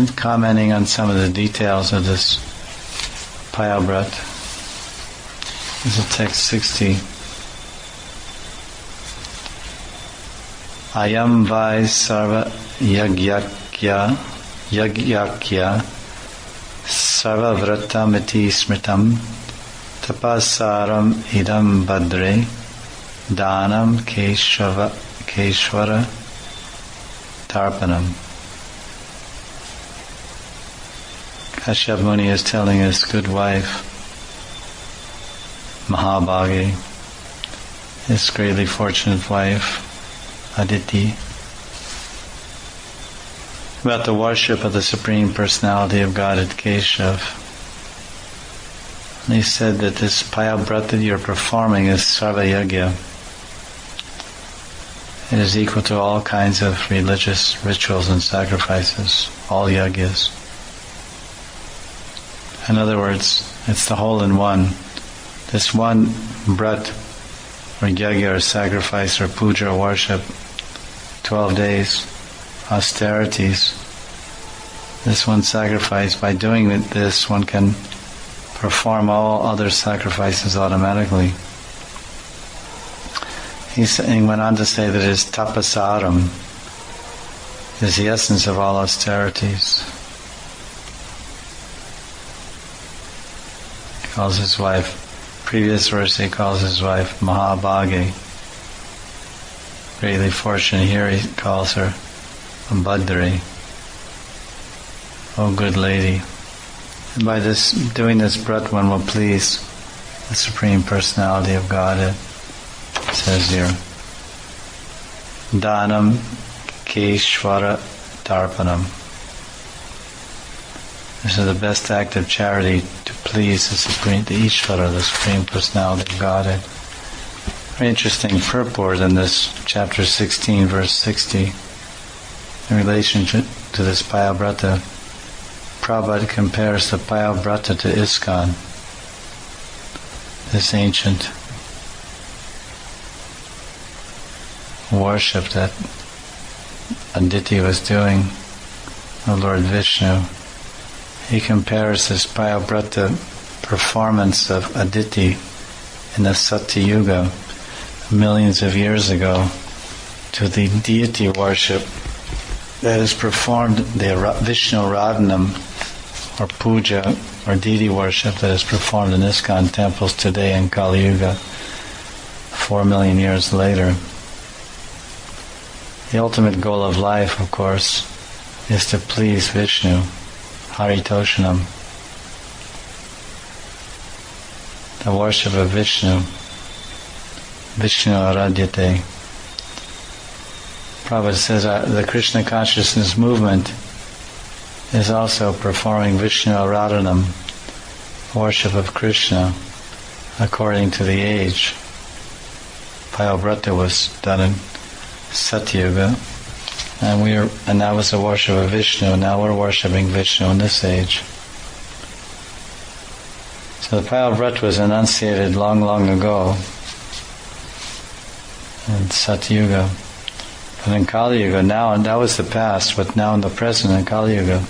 commenting on some of the details of this Payabrat. This is text 60. Ayam vai sarva yagyakya sarva vratamiti smritam tapasaram idam badre danam keshvara tarpanam. Kashyap Muni is telling his good wife Mahabhagi, his greatly fortunate wife Aditi, about the worship of the Supreme Personality of Godhead Keshav. And he said that this Payabrata that you're performing is Sarva Yagya. It is equal to all kinds of religious rituals and sacrifices, all yagyas. In other words, it's the whole in one. This one brat, or yagya, or sacrifice, or puja, or worship, 12 days, austerities. This one sacrifice, by doing this, one can perform all other sacrifices automatically. He went on to say that his tapasaram is the essence of all austerities. He calls his wife, previous verse he calls his wife Mahabhagi, greatly fortunate. Here he calls her Badri, oh good lady. And by this, doing this brat, one will please the Supreme Personality of Godhead. It says here, Dhanam Keshvara Tarpanam. This is the best act of charity to please the Ishvara, the Supreme Personality of Godhead. Very interesting purport in this chapter 16, verse 60. In relation to this Payabrata, Prabhupada compares the Payabrata to ISKCON, this ancient worship that Aditi was doing of Lord Vishnu. He compares this Payabrata performance of Aditi in the Satya Yuga, millions of years ago, to the deity worship that is performed, the Vishnu Radhanam, or puja, or deity worship that is performed in ISKCON temples today in Kali Yuga, 4 million years later. The ultimate goal of life, of course, is to please Vishnu, Haritoshanam. The worship of Vishnu, Vishnu Aradhyate. Prabhupada says the Krishna consciousness movement is also performing Vishnu Aradhanam, worship of Krishna, according to the age. Payabrata was done in Satyuga, and that was the worship of Vishnu. Now we're worshipping Vishnu in this age. So the Payabrata was enunciated long, long ago in Satyuga. But in Kali Yuga now, and that was the past, but now in the present in Kali Yuga,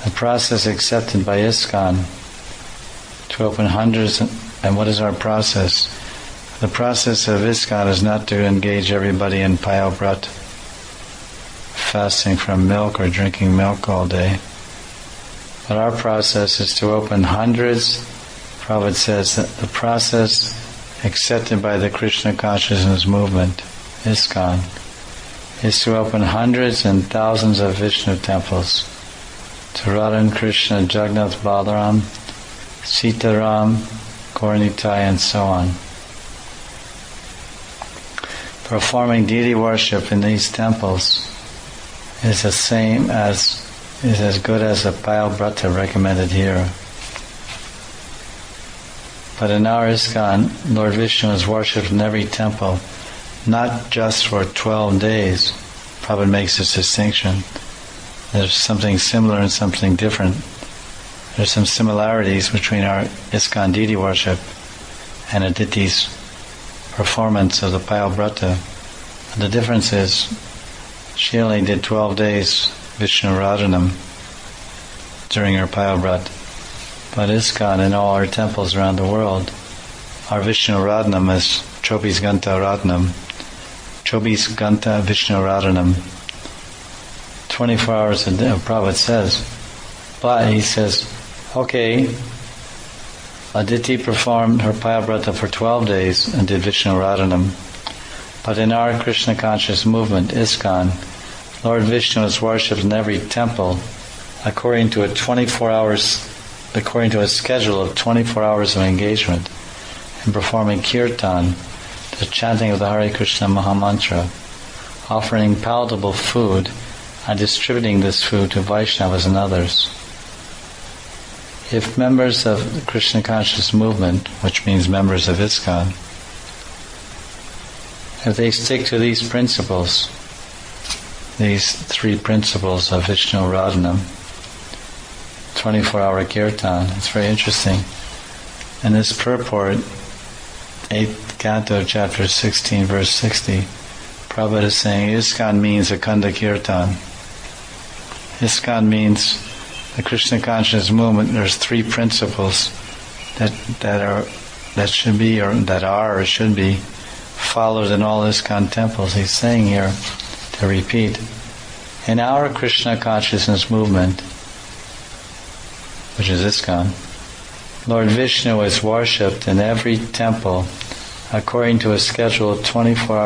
the process accepted by ISKCON to open hundreds. And what is our process? The process of ISKCON is not to engage everybody in Payabrat, fasting from milk or drinking milk all day. But our process is to open hundreds. Prabhupada says that the process accepted by the Krishna consciousness movement, ISKCON, is to open hundreds and thousands of Vishnu temples to Radha and Krishna, Jagannath, Balaram, Sitaram, Gauranitai, and so on. Performing deity worship in these temples is as good as the Payabrata recommended here. But in our ISKCON, Lord Vishnu is worshipped in every temple, not just for 12 days. Prabhupada makes this distinction. There's something similar and something different. There's some similarities between our ISKCON deity worship and Aditi's performance of the Payabrata. The difference is she only did 12 days Vishnu Radhanam, during her Payabrat. But ISKCON in all our temples around the world, our Vishnu Radhanam is Chobis Ganta Radhanam. Chobis Ganta Vishnu Radhanam. 24 hours a day, Prabhupada says. But he says, okay, Aditi performed her Payabrata for 12 days and did Vishnu Radhanam. But in our Krishna conscious movement, ISKCON, Lord Vishnu is worshipped in every temple according to a schedule of 24 hours of engagement in performing kirtan, the chanting of the Hare Krishna Mahamantra, offering palatable food and distributing this food to Vaishnavas and others. If members of the Krishna conscious movement, which means members of ISKCON, if they stick to these principles, these 3 principles of Vishnu Radhanam, 24-hour kirtan, it's very interesting. In this purport, 8th canto, chapter 16, verse 60, Prabhupada is saying ISKCON means Akhanda Kirtan. ISKCON means the Krishna conscious movement. There's 3 principles that should be followed in all ISKCON temples. He's saying here, to repeat, in our Krishna consciousness movement, which is ISKCON, Lord Vishnu is worshipped in every temple according to a schedule of 24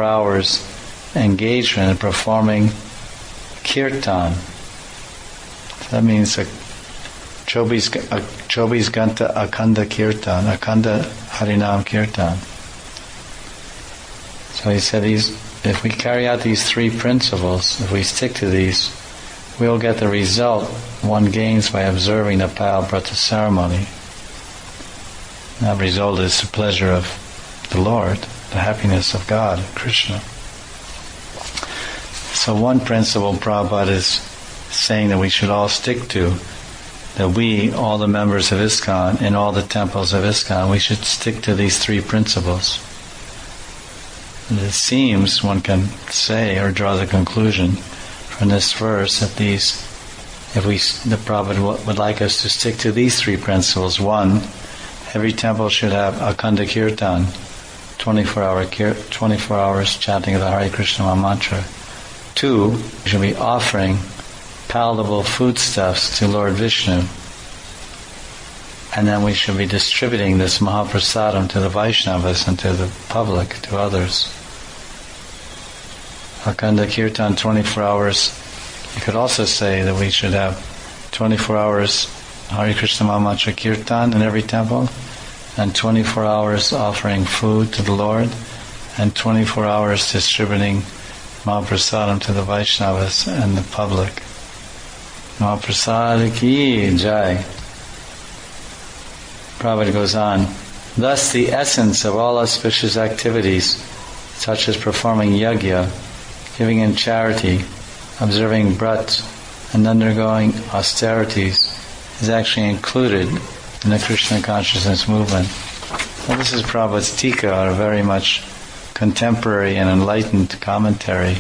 hours engagement in performing kirtan. So that means Chobis Ganta Akhanda Kirtan, Akhanda Harinam Kirtan. So he said if we carry out these 3 principles, if we stick to these, we'll get the result one gains by observing the Payabrata ceremony. That result is the pleasure of the Lord, the happiness of God, Krishna. So one principle Prabhupada is saying that we should all stick to, that we, all the members of ISKCON, in all the temples of ISKCON, we should stick to these 3 principles. And it seems, one can say or draw the conclusion from this verse that the Prabhupada would like us to stick to these 3 principles. 1, every temple should have Akhanda Kirtan, 24 hours chanting of the Hare Krishna mantra. 2, we should be offering palatable foodstuffs to Lord Vishnu. And then we should be distributing this Mahaprasadam to the Vaishnavas and to the public, to others. Akhanda Kirtan, 24 hours. You could also say that we should have 24 hours Hare Krishna Mahamantra Kirtan in every temple, and 24 hours offering food to the Lord, and 24 hours distributing Mahaprasadam to the Vaishnavas and the public. Mahaprasad ki jai. Prabhupada goes on, thus the essence of all auspicious activities, such as performing yajna, giving in charity, observing brat, and undergoing austerities, is actually included in the Krishna consciousness movement. Well, this is Prabhupada's tika, a very much contemporary and enlightened commentary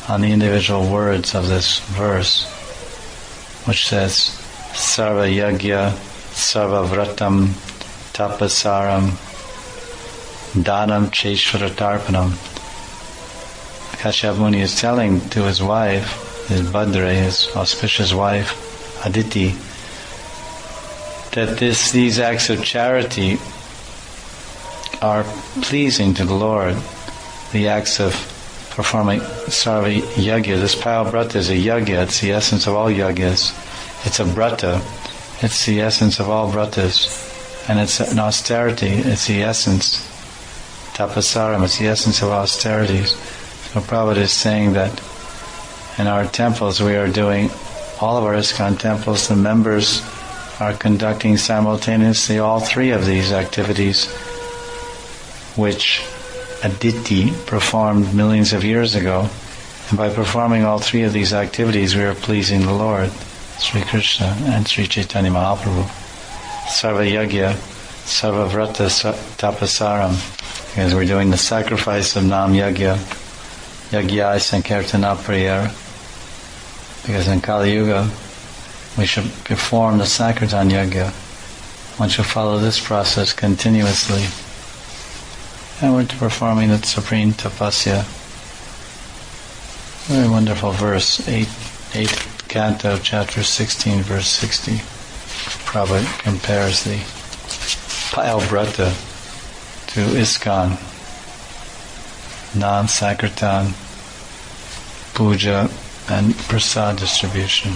on the individual words of this verse, which says, Sarva yajna, sarva vratam, tapasaram, danam cheshvara tarpanam. Kashyap Muni is telling to his wife, his Bhadra, his auspicious wife, Aditi, that these acts of charity are pleasing to the Lord. The acts of performing sarva yajna, this Payabrata is a yajna, it's the essence of all yajnas. It's a brata, it's the essence of all bratas. And it's an austerity, it's the essence, tapasaram, it's the essence of austerities. So Prabhupada is saying that in our temples we are doing, all of our ISKCON temples, the members are conducting simultaneously all 3 of these activities which Aditi performed millions of years ago. And by performing all 3 of these activities we are pleasing the Lord, Sri Krishna and Sri Chaitanya Mahaprabhu. Sarva yajna, sarva vrata tapasaram, because we're doing the sacrifice of Nam Yajna, Yajna Sankirtana Prayer, Because in Kali Yuga, we should perform the Sankirtan Yajna. One should follow this process continuously. And we're performing the supreme tapasya. Very wonderful verse, 8th canto, chapter 16, verse 60. Prabhupada compares the Pile Brata to ISKCON, non-Sankirtan, puja, and prasad distribution.